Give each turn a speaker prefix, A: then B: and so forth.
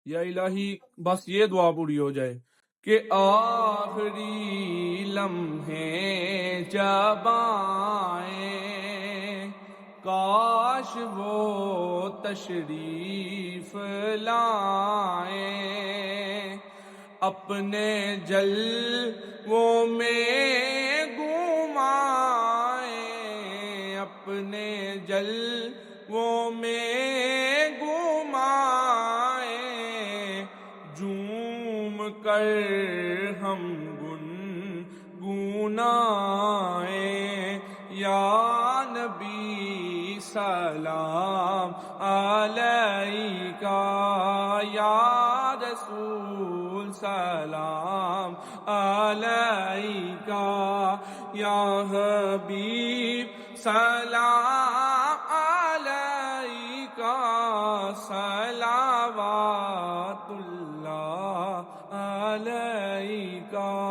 A: یا الہی بس یہ دعا پوری ہو جائے کہ آخری لمحے جب آئیں کاش وہ تشریف لائیں، اپنے جلووں میں گھمائیں، اپنے جلووں میں گھمائیں، جھوم کر ہم گنگنائیں۔ یا نبی سلام علیکہ، یا رسول سلام علیکہ، یا حبیب سلام علیکہ، صلوات اللہ علیکہ۔